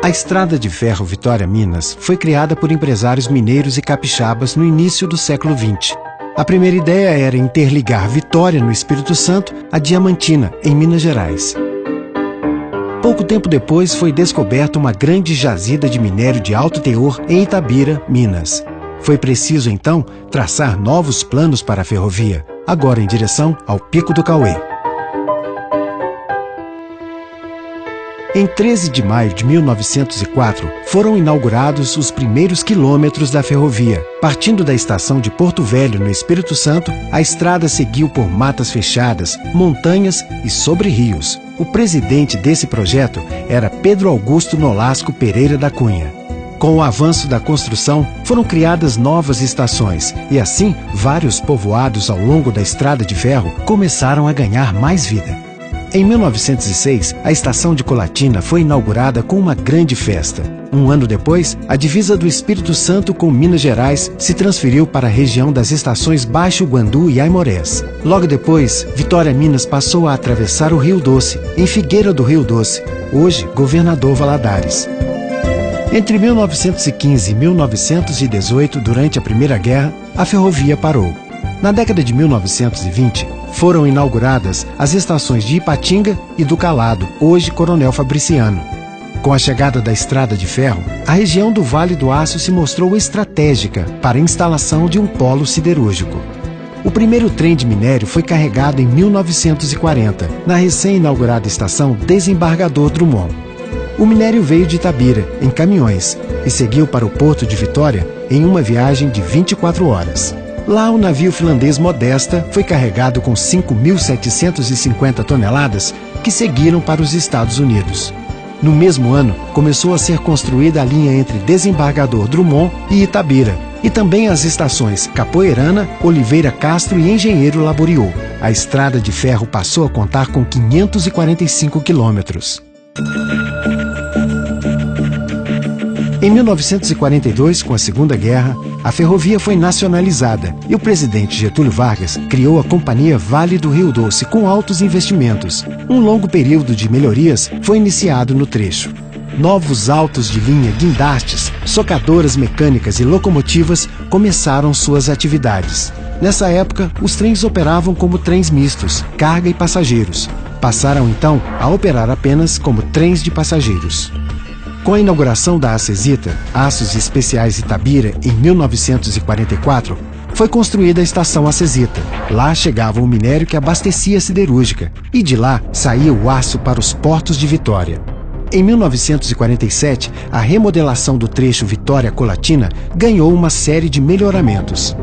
A Estrada de Ferro Vitória-Minas foi criada por empresários mineiros e capixabas no início do século XX. A primeira ideia era interligar Vitória, no Espírito Santo, a Diamantina, em Minas Gerais. Pouco tempo depois, foi descoberta uma grande jazida de minério de alto teor em Itabira, Minas. Foi preciso, então, traçar novos planos para a ferrovia, agora em direção ao Pico do Cauê. Em 13 de maio de 1904, foram inaugurados os primeiros quilômetros da ferrovia. Partindo da estação de Porto Velho, no Espírito Santo, a estrada seguiu por matas fechadas, montanhas e sobre rios. O presidente desse projeto era Pedro Augusto Nolasco Pereira da Cunha. Com o avanço da construção, foram criadas novas estações e, assim, vários povoados ao longo da estrada de ferro começaram a ganhar mais vida. Em 1906, a estação de Colatina foi inaugurada com uma grande festa. Um ano depois, a divisa do Espírito Santo com Minas Gerais se transferiu para a região das estações Baixo Guandu e Aimorés. Logo depois, Vitória-Minas passou a atravessar o Rio Doce, em Figueira do Rio Doce, hoje Governador Valadares. Entre 1915 e 1918, durante a Primeira Guerra, a ferrovia parou. Na década de 1920, foram inauguradas as estações de Ipatinga e do Calado, hoje Coronel Fabriciano. Com a chegada da estrada de ferro, a região do Vale do Aço se mostrou estratégica para a instalação de um polo siderúrgico. O primeiro trem de minério foi carregado em 1940, na recém-inaugurada estação Desembargador Drummond. O minério veio de Itabira, em caminhões, e seguiu para o porto de Vitória em uma viagem de 24 horas. Lá, o navio finlandês Modesta foi carregado com 5.750 toneladas que seguiram para os Estados Unidos. No mesmo ano, começou a ser construída a linha entre Desembargador Drummond e Itabira, e também as estações Capoeirana, Oliveira Castro e Engenheiro Laboriou. A estrada de ferro passou a contar com 545 quilômetros. Em 1942, com a Segunda Guerra, a ferrovia foi nacionalizada e o presidente Getúlio Vargas criou a Companhia Vale do Rio Doce com altos investimentos. Um longo período de melhorias foi iniciado no trecho. Novos autos de linha, guindastes, socadoras mecânicas e locomotivas começaram suas atividades. Nessa época, os trens operavam como trens mistos, carga e passageiros. Passaram então a operar apenas como trens de passageiros. Com a inauguração da Acesita, Aços Especiais Itabira, em 1944, foi construída a estação Acesita. Lá chegava o minério que abastecia a siderúrgica, e de lá saía o aço para os portos de Vitória. Em 1947, a remodelação do trecho Vitória-Colatina ganhou uma série de melhoramentos.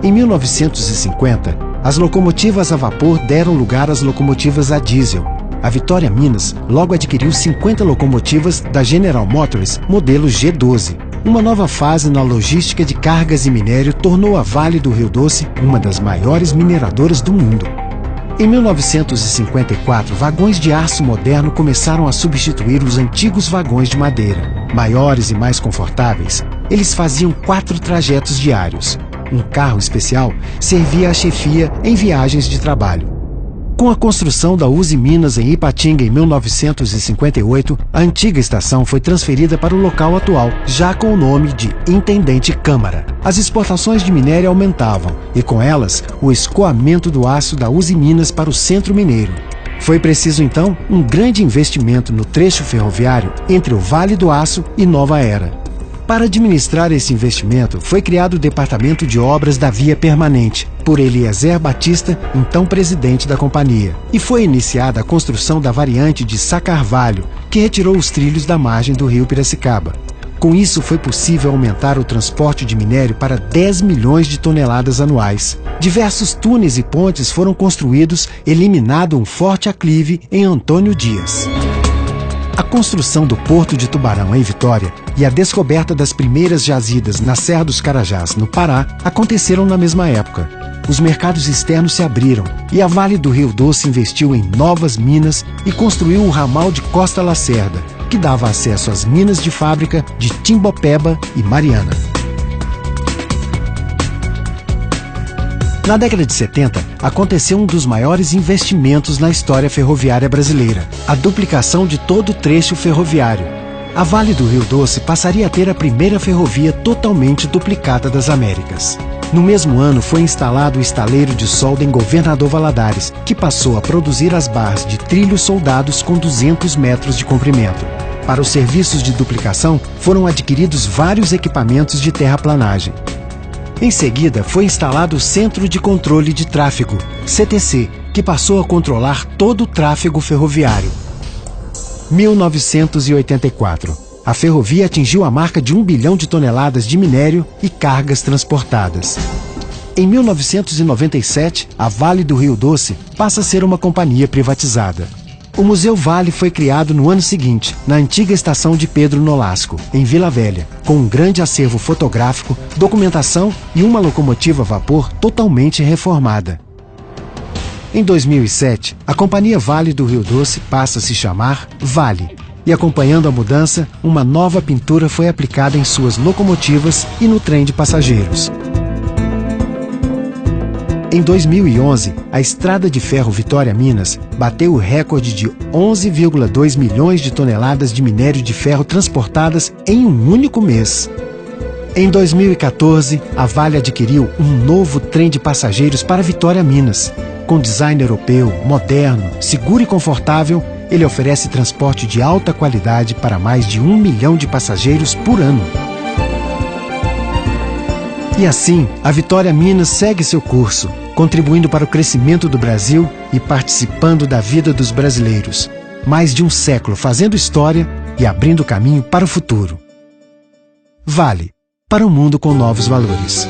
Em 1950, as locomotivas a vapor deram lugar às locomotivas a diesel. A Vitória-Minas logo adquiriu 50 locomotivas da General Motors, modelo G12. Uma nova fase na logística de cargas e minério tornou a Vale do Rio Doce uma das maiores mineradoras do mundo. Em 1954, vagões de aço moderno começaram a substituir os antigos vagões de madeira. Maiores e mais confortáveis, eles faziam 4 trajetos diários. Um carro especial servia à chefia em viagens de trabalho. Com a construção da Uzi Minas em Ipatinga em 1958, a antiga estação foi transferida para o local atual, já com o nome de Intendente Câmara. As exportações de minério aumentavam e, com elas, o escoamento do aço da Uzi Minas para o centro mineiro. Foi preciso, então, um grande investimento no trecho ferroviário entre o Vale do Aço e Nova Era. Para administrar esse investimento, foi criado o Departamento de Obras da Via Permanente, por Eliezer Batista, então presidente da companhia. E foi iniciada a construção da variante de Sá Carvalho, que retirou os trilhos da margem do rio Piracicaba. Com isso, foi possível aumentar o transporte de minério para 10 milhões de toneladas anuais. Diversos túneis e pontes foram construídos, eliminado um forte aclive em Antônio Dias. A construção do Porto de Tubarão, em Vitória, e a descoberta das primeiras jazidas na Serra dos Carajás, no Pará, aconteceram na mesma época. Os mercados externos se abriram e a Vale do Rio Doce investiu em novas minas e construiu o ramal de Costa Lacerda, que dava acesso às minas de fábrica de Timbopeba e Mariana. Na década de 70, aconteceu um dos maiores investimentos na história ferroviária brasileira, a duplicação de todo o trecho ferroviário. a Vale do Rio Doce passaria a ter a primeira ferrovia totalmente duplicada das Américas. No mesmo ano foi instalado o estaleiro de solda em Governador Valadares, que passou a produzir as barras de trilhos soldados com 200 metros de comprimento. Para os serviços de duplicação, foram adquiridos vários equipamentos de terraplanagem. Em seguida, foi instalado o Centro de Controle de Tráfego, CTC, que passou a controlar todo o tráfego ferroviário. 1984. A ferrovia atingiu a marca de 1 bilhão de toneladas de minério e cargas transportadas. Em 1997, a Vale do Rio Doce passa a ser uma companhia privatizada. O Museu Vale foi criado no ano seguinte, na antiga estação de Pedro Nolasco, em Vila Velha, com um grande acervo fotográfico, documentação e uma locomotiva a vapor totalmente reformada. Em 2007, a Companhia Vale do Rio Doce passa a se chamar Vale. E acompanhando a mudança, uma nova pintura foi aplicada em suas locomotivas e no trem de passageiros. Em 2011, a Estrada de Ferro Vitória-Minas bateu o recorde de 11,2 milhões de toneladas de minério de ferro transportadas em um único mês. Em 2014, a Vale adquiriu um novo trem de passageiros para Vitória-Minas. Com design europeu, moderno, seguro e confortável, ele oferece transporte de alta qualidade para mais de 1 milhão de passageiros por ano. E assim, a Vitória-Minas segue seu curso, contribuindo para o crescimento do Brasil e participando da vida dos brasileiros. Mais de um século fazendo história e abrindo caminho para o futuro. Vale, para um mundo com novos valores.